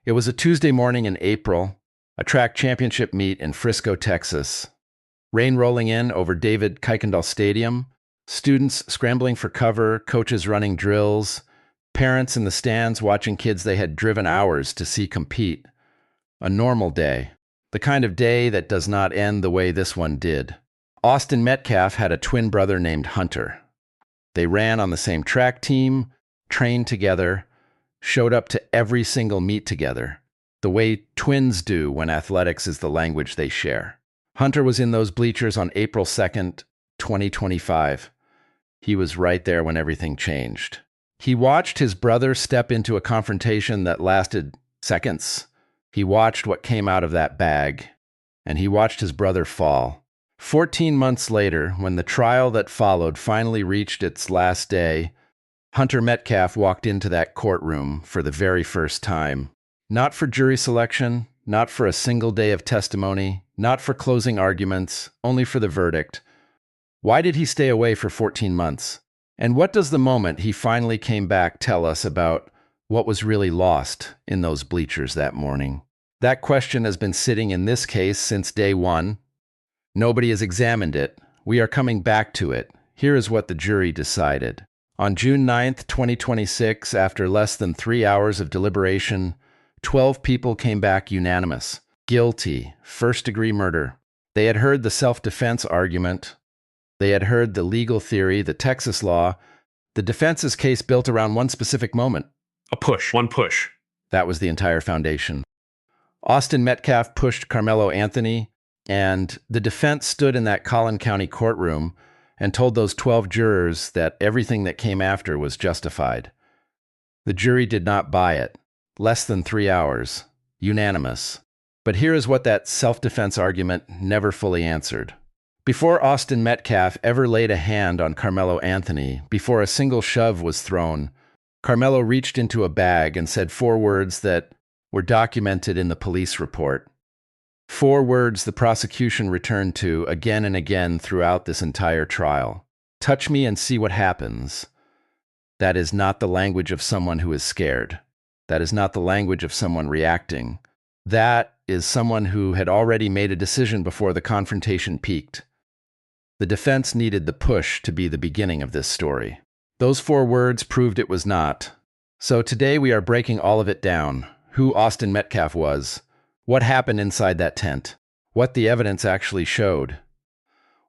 It was a Tuesday morning in April, a track championship meet in Frisco, Texas. Rain rolling in over David Kuykendall Stadium, students scrambling for cover, coaches running drills, parents in the stands watching kids they had driven hours to see compete. A normal day. The kind of day that does not end the way this one did. Austin Metcalf had a twin brother named Hunter. They ran on the same track team, trained together, showed up to every single meet together, the way twins do when athletics is the language they share. Hunter was in those bleachers on April 2nd, 2025. He was right there when everything changed. He watched his brother step into a confrontation that lasted seconds. He watched what came out of that bag, and he watched his brother fall. 14 months later, when the trial that followed finally reached its last day, Hunter Metcalf walked into that courtroom for the very first time. Not for jury selection, not for a single day of testimony, not for closing arguments, only for the verdict. Why did he stay away for 14 months? And what does the moment he finally came back tell us about what was really lost in those bleachers that morning? That question has been sitting in this case since day one. Nobody has examined it. We are coming back to it. Here is what the jury decided. On June 9th, 2026, after less than 3 hours of deliberation, 12 people came back unanimous. Guilty, first-degree murder. They had heard the self-defense argument. They had heard the legal theory, the Texas law. The defense's case built around one specific moment. One push. That was the entire foundation. Austin Metcalf pushed Karmelo Anthony, and the defense stood in that Collin County courtroom and told those 12 jurors that everything that came after was justified. The jury did not buy it. Less than 3 hours. Unanimous. But here is what that self-defense argument never fully answered. Before Austin Metcalf ever laid a hand on Karmelo Anthony, before a single shove was thrown, Karmelo reached into a bag and said 4 words that were documented in the police report. 4 words the prosecution returned to again and again throughout this entire trial. Touch me and see what happens. That is not the language of someone who is scared. That is not the language of someone reacting. That is someone who had already made a decision before the confrontation peaked. The defense needed the push to be the beginning of this story. Those 4 words proved it was not. So today we are breaking all of it down. Who Austin Metcalf was, what happened inside that tent, what the evidence actually showed,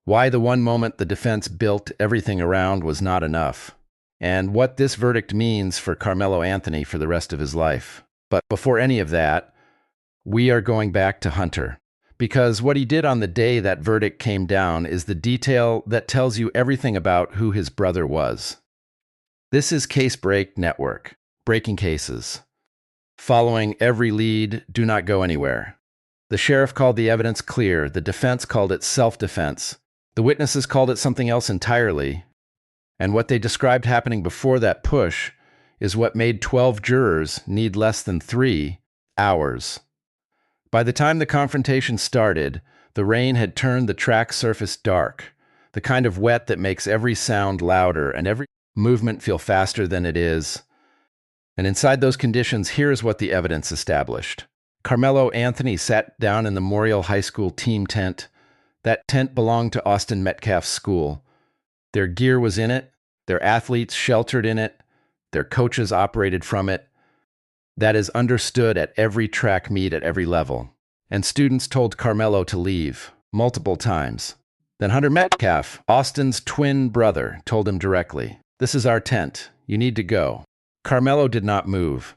why the one moment the defense built everything around was not enough, and what this verdict means for Karmelo Anthony for the rest of his life. But before any of that, we are going back to Hunter, because what he did on the day that verdict came down is the detail that tells you everything about who his brother was. This is Case Break Network, breaking cases. Following every lead, do not go anywhere. The sheriff called the evidence clear. The defense called it self-defense. The witnesses called it something else entirely. And what they described happening before that push is what made 12 jurors need less than 3 hours. By the time the confrontation started, the rain had turned the track surface dark, the kind of wet that makes every sound louder and every movement feel faster than it is. And inside those conditions, here's what the evidence established. Karmelo Anthony sat down in the Memorial High School team tent. That tent belonged to Austin Metcalf's school. Their gear was in it. Their athletes sheltered in it. Their coaches operated from it. That is understood at every track meet at every level. And students told Karmelo to leave multiple times. Then Hunter Metcalf, Austin's twin brother, told him directly, "This is our tent. You need to go." Karmelo did not move.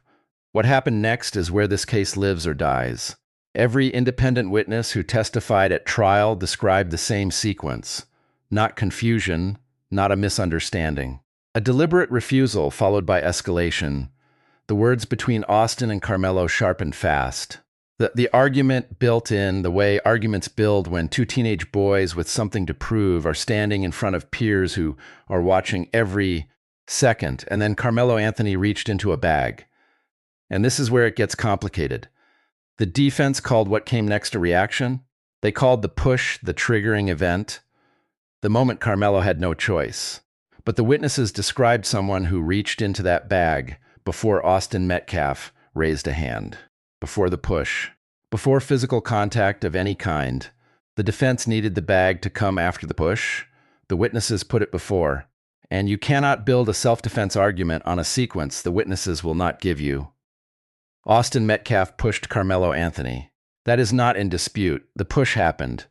What happened next is where this case lives or dies. Every independent witness who testified at trial described the same sequence. Not confusion, not a misunderstanding. A deliberate refusal followed by escalation. The words between Austin and Karmelo sharpened fast. The argument built in the way arguments build when 2 teenage boys with something to prove are standing in front of peers who are watching every second, and then Karmelo Anthony reached into a bag. And this is where it gets complicated. The defense called what came next a reaction. They called the push the triggering event. The moment Karmelo had no choice. But the witnesses described someone who reached into that bag before Austin Metcalf raised a hand. before the push. Before physical contact of any kind, the defense needed the bag to come after the push. The witnesses put it before. And you cannot build a self-defense argument on a sequence the witnesses will not give you. Austin Metcalf pushed Karmelo Anthony. That is not in dispute. The push happened.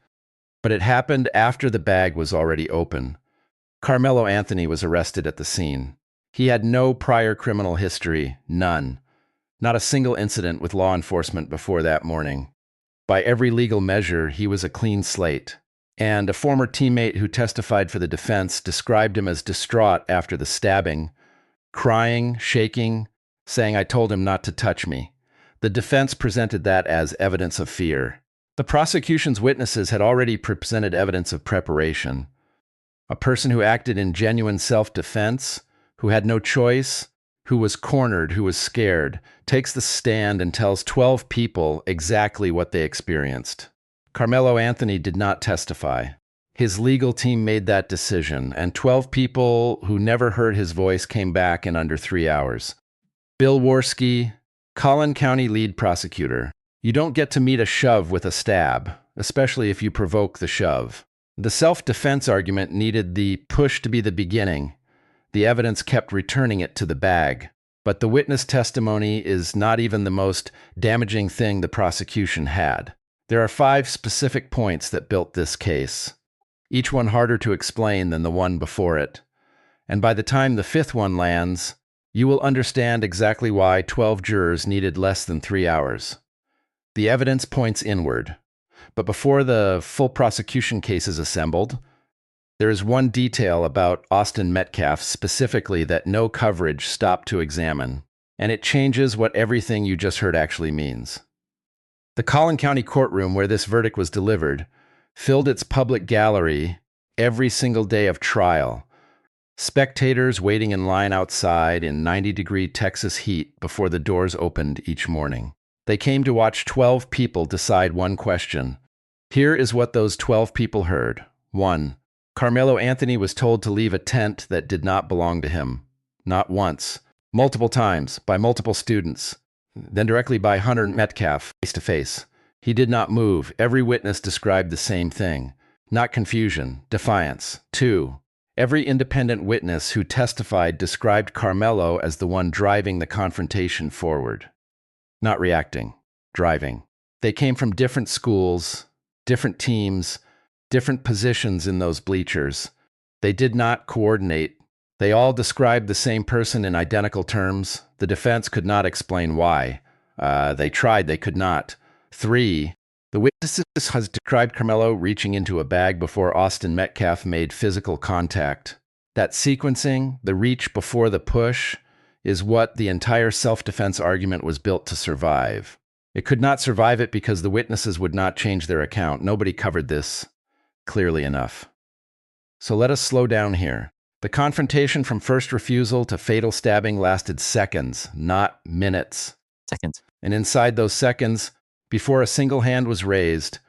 But it happened after the bag was already open. Karmelo Anthony was arrested at the scene. He had no prior criminal history, none. Not a single incident with law enforcement before that morning. By every legal measure, he was a clean slate. And a former teammate who testified for the defense described him as distraught after the stabbing, crying, shaking, saying, "I told him not to touch me." The defense presented that as evidence of fear. The prosecution's witnesses had already presented evidence of preparation. A person who acted in genuine self-defense, who had no choice, who was cornered, who was scared, takes the stand and tells 12 people exactly what they experienced. Karmelo Anthony did not testify. His legal team made that decision, and 12 people who never heard his voice came back in under 3 hours. Bill Worski, Collin County lead prosecutor. You don't get to meet a shove with a stab, especially if you provoke the shove. The self-defense argument needed the push to be the beginning. The evidence kept returning it to the bag. But the witness testimony is not even the most damaging thing the prosecution had. There are 5 specific points that built this case, each one harder to explain than the one before it. And by the time the 5th one lands, you will understand exactly why 12 jurors needed less than 3 hours. The evidence points inward. But before the full prosecution case is assembled, there is one detail about Austin Metcalf specifically that no coverage stopped to examine, and it changes what everything you just heard actually means. The Collin County courtroom where this verdict was delivered filled its public gallery every single day of trial. Spectators waiting in line outside in 90-degree Texas heat before the doors opened each morning. They came to watch 12 people decide one question. Here is what those 12 people heard. 1. Karmelo Anthony was told to leave a tent that did not belong to him. Not once. Multiple times, by multiple students. Then directly by Hunter Metcalf, face to face. He did not move. Every witness described the same thing. Not confusion, defiance. 2. Every independent witness who testified described Karmelo as the one driving the confrontation forward. Not reacting, driving. They came from different schools, different teams, different positions in those bleachers. They did not coordinate. They all described the same person in identical terms. The defense could not explain why. They tried, they could not. 3. The witnesses has described Karmelo reaching into a bag before Austin Metcalf made physical contact. That sequencing, the reach before the push, is what the entire self-defense argument was built to survive. It could not survive it because the witnesses would not change their account. Nobody covered this clearly enough. So let us slow down here. The confrontation from first refusal to fatal stabbing lasted seconds, not minutes. Seconds. And inside those seconds, before a single hand was raised,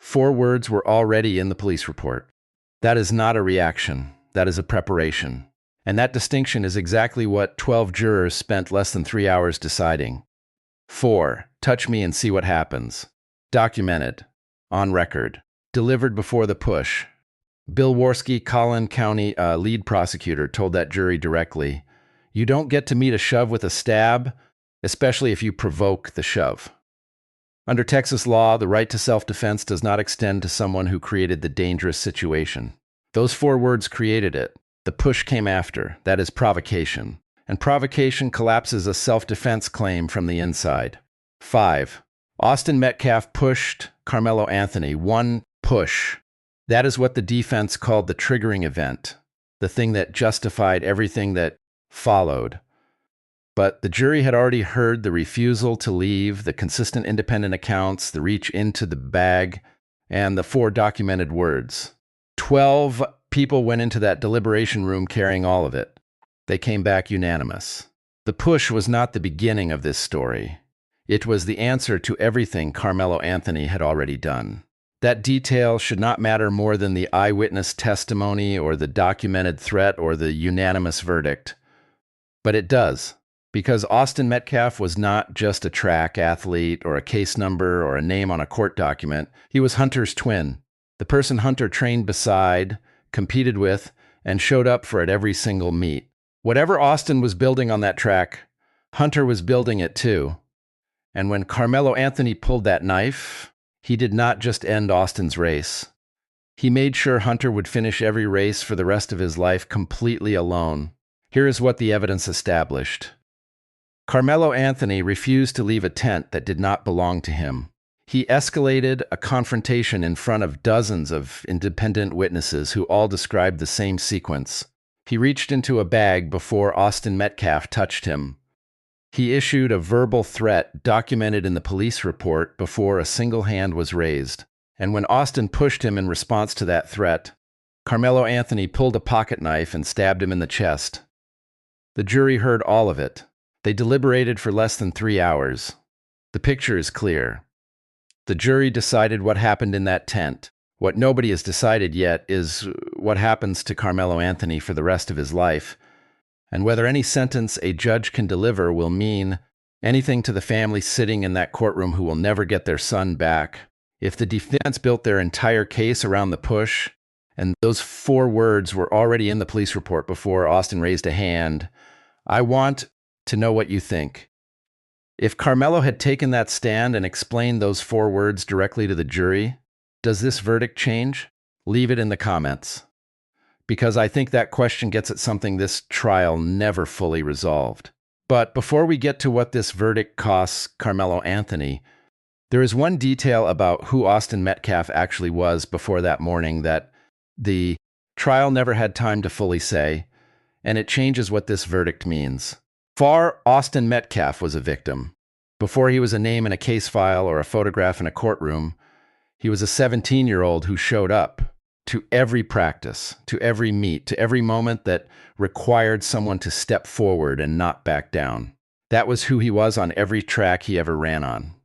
4 words were already in the police report. That is not a reaction. That is a preparation. And that distinction is exactly what 12 jurors spent less than 3 hours deciding. 4. Touch me and see what happens. Documented. On record. Delivered before the push. Bill Worski, Collin County lead prosecutor, told that jury directly, "You don't get to meet a shove with a stab, especially if you provoke the shove." Under Texas law, the right to self-defense does not extend to someone who created the dangerous situation. Those 4 words created it. The push came after. That is provocation. And provocation collapses a self-defense claim from the inside. 5. Austin Metcalf pushed Karmelo Anthony. 1 push. That is what the defense called the triggering event, the thing that justified everything that followed. But the jury had already heard the refusal to leave, the consistent independent accounts, the reach into the bag, and the 4 documented words. 12 people went into that deliberation room carrying all of it. They came back unanimous. The push was not the beginning of this story. It was the answer to everything Karmelo Anthony had already done. That detail should not matter more than the eyewitness testimony or the documented threat or the unanimous verdict. But it does. Because Austin Metcalf was not just a track athlete or a case number or a name on a court document. He was Hunter's twin, the person Hunter trained beside, competed with, and showed up for at every single meet. Whatever Austin was building on that track, Hunter was building it too. And when Karmelo Anthony pulled that knife, he did not just end Austin's race. He made sure Hunter would finish every race for the rest of his life completely alone. Here is what the evidence established. Karmelo Anthony refused to leave a tent that did not belong to him. He escalated a confrontation in front of dozens of independent witnesses who all described the same sequence. He reached into a bag before Austin Metcalf touched him. He issued a verbal threat documented in the police report before a single hand was raised. And when Austin pushed him in response to that threat, Karmelo Anthony pulled a pocket knife and stabbed him in the chest. The jury heard all of it. They deliberated for less than 3 hours. The picture is clear. The jury decided what happened in that tent. What nobody has decided yet is what happens to Karmelo Anthony for the rest of his life, and whether any sentence a judge can deliver will mean anything to the family sitting in that courtroom who will never get their son back. If the defense built their entire case around the push, and those 4 words were already in the police report before Austin raised a hand, I want to know what you think. If Karmelo had taken that stand and explained those 4 words directly to the jury, does this verdict change? Leave it in the comments. Because I think that question gets at something this trial never fully resolved. But before we get to what this verdict costs Karmelo Anthony, there is one detail about who Austin Metcalf actually was before that morning that the trial never had time to fully say, and it changes what this verdict means. Austin Metcalf was a victim. Before he was a name in a case file or a photograph in a courtroom, he was a 17-year-old who showed up to every practice, to every meet, to every moment that required someone to step forward and not back down. That was who he was on every track he ever ran on.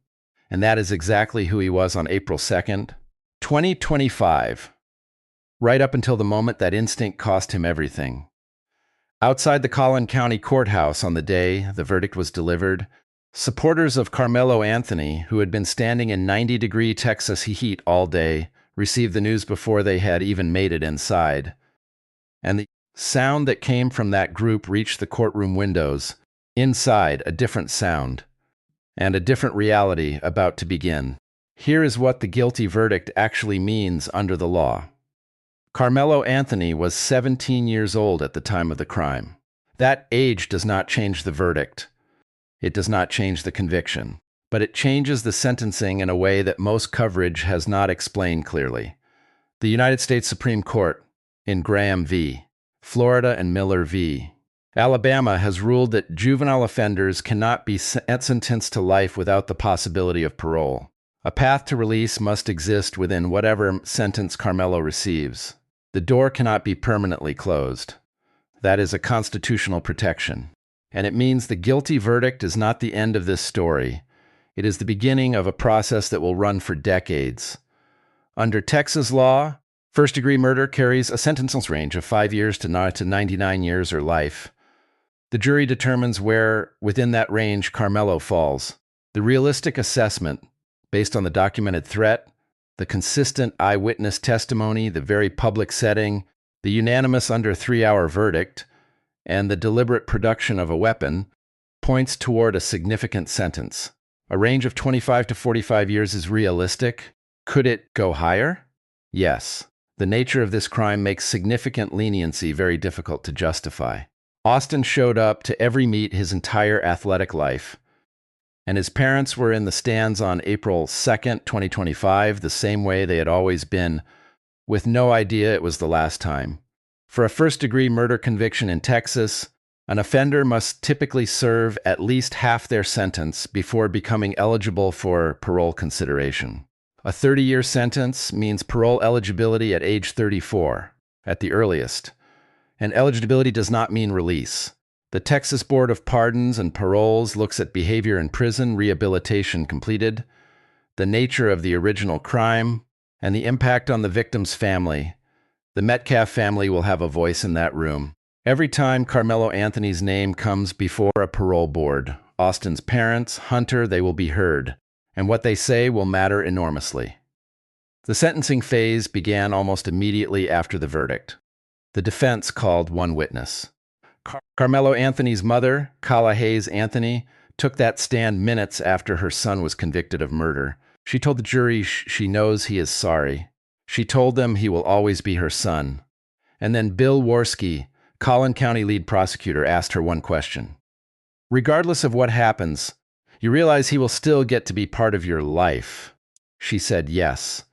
And that is exactly who he was on April 2nd, 2025, right up until the moment that instinct cost him everything. Outside the Collin County Courthouse on the day the verdict was delivered, supporters of Karmelo Anthony, who had been standing in 90-degree Texas heat all day, received the news before they had even made it inside. And the sound that came from that group reached the courtroom windows. Inside, a different sound, and a different reality about to begin. Here is what the guilty verdict actually means under the law. Karmelo Anthony was 17 years old at the time of the crime. That age does not change the verdict. It does not change the conviction. But it changes the sentencing in a way that most coverage has not explained clearly. The United States Supreme Court, in Graham v. Florida and Miller v. Alabama, has ruled that juvenile offenders cannot be sentenced to life without the possibility of parole. A path to release must exist within whatever sentence Karmelo receives. The door cannot be permanently closed. That is a constitutional protection. And it means the guilty verdict is not the end of this story. It is the beginning of a process that will run for decades. Under Texas law, first-degree murder carries a sentence range of 5 years to 99 years or life. The jury determines where within that range Karmelo falls. The realistic assessment, based on the documented threat, the consistent eyewitness testimony, the very public setting, the unanimous under 3-hour verdict, and the deliberate production of a weapon, points toward a significant sentence. A range of 25 to 45 years is realistic. Could it go higher? Yes. The nature of this crime makes significant leniency very difficult to justify. Austin showed up to every meet his entire athletic life, and his parents were in the stands on April 2nd, 2025, the same way they had always been, with no idea it was the last time. For a first-degree murder conviction in Texas, an offender must typically serve at least half their sentence before becoming eligible for parole consideration. A 30-year sentence means parole eligibility at age 34, at the earliest. And eligibility does not mean release. The Texas Board of Pardons and Paroles looks at behavior in prison, rehabilitation completed, the nature of the original crime, and the impact on the victim's family. The Metcalf family will have a voice in that room. Every time Karmelo Anthony's name comes before a parole board, Austin's parents, Hunter, they will be heard, and what they say will matter enormously. The sentencing phase began almost immediately after the verdict. The defense called one witness. Karmelo Anthony's mother, Kala Hayes Anthony, took that stand minutes after her son was convicted of murder. She told the jury she knows he is sorry. She told them he will always be her son. And then Bill Worski, Collin County lead prosecutor, asked her one question. Regardless of what happens, you realize he will still get to be part of your life. She said yes.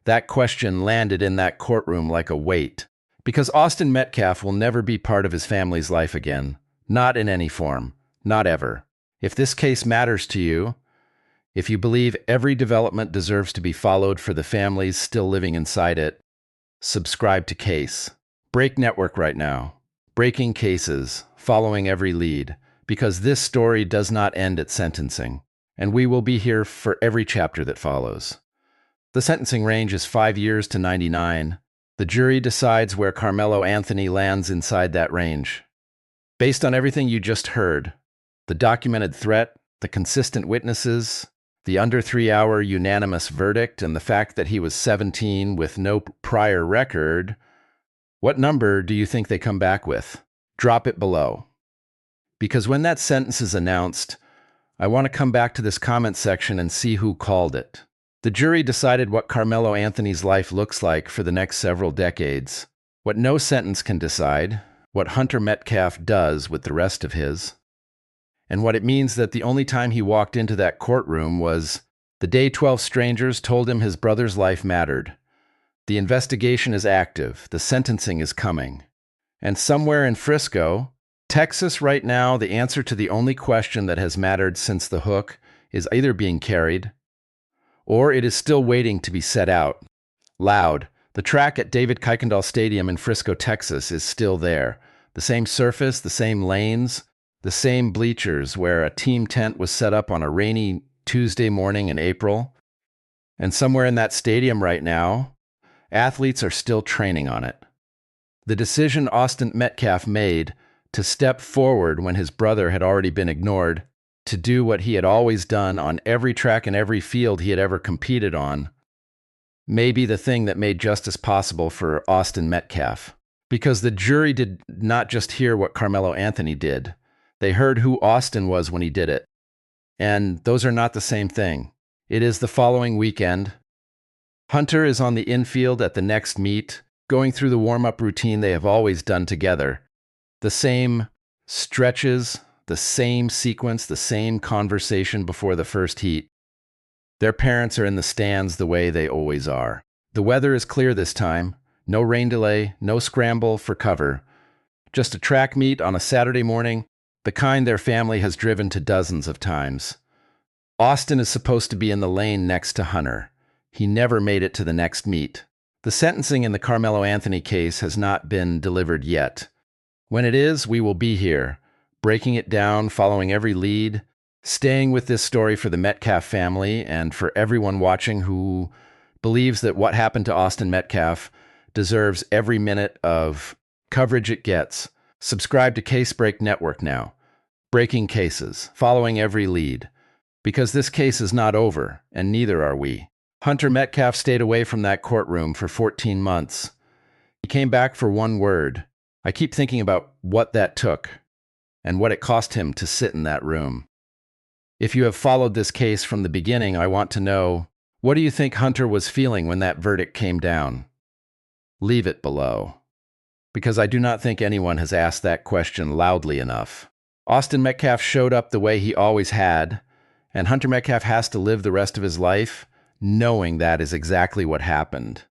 That question landed in that courtroom like a weight, because Austin Metcalf will never be part of his family's life again. Not in any form. Not ever. If this case matters to you, if you believe every development deserves to be followed for the families still living inside it, subscribe to Case. Break network right now. Breaking cases, following every lead, because this story does not end at sentencing, and we will be here for every chapter that follows. The sentencing range is 5 years to 99. The jury decides where Karmelo Anthony lands inside that range. Based on everything you just heard, the documented threat, the consistent witnesses, the under 3-hour unanimous verdict, and the fact that he was 17 with no prior record, what number do you think they come back with? Drop it below. Because when that sentence is announced, I want to come back to this comment section and see who called it. The jury decided what Karmelo Anthony's life looks like for the next several decades, what no sentence can decide, what Hunter Metcalf does with the rest of his, and what it means that the only time he walked into that courtroom was the day 12 strangers told him his brother's life mattered. The investigation is active. The sentencing is coming. And somewhere in Frisco, Texas right now, the answer to the only question that has mattered since the hook is either being carried or it is still waiting to be set out. Loud. The track at David Kuykendall Stadium in Frisco, Texas is still there. The same surface, the same lanes, the same bleachers where a team tent was set up on a rainy Tuesday morning in April. And somewhere in that stadium right now, athletes are still training on it. The decision Austin Metcalf made to step forward when his brother had already been ignored, to do what he had always done on every track and every field he had ever competed on, may be the thing that made justice possible for Austin Metcalf. Because the jury did not just hear what Karmelo Anthony did. They heard who Austin was when he did it. And those are not the same thing. It is the following weekend. Hunter is on the infield at the next meet, going through the warm-up routine they have always done together. The same stretches, the same sequence, the same conversation before the first heat. Their parents are in the stands the way they always are. The weather is clear this time. No rain delay, no scramble for cover. Just a track meet on a Saturday morning, the kind their family has driven to dozens of times. Austin is supposed to be in the lane next to Hunter. He never made it to the next meet. The sentencing in the Karmelo Anthony case has not been delivered yet. When it is, we will be here, breaking it down, following every lead, staying with this story for the Metcalf family and for everyone watching who believes that what happened to Austin Metcalf deserves every minute of coverage it gets. Subscribe to Case Break Network now. Breaking cases, following every lead. Because this case is not over, and neither are we. Hunter Metcalf stayed away from that courtroom for 14 months. He came back for one word. I keep thinking about what that took and what it cost him to sit in that room. If you have followed this case from the beginning, I want to know, what do you think Hunter was feeling when that verdict came down? Leave it below. Because I do not think anyone has asked that question loudly enough. Austin Metcalf showed up the way he always had, and Hunter Metcalf has to live the rest of his life knowing that is exactly what happened.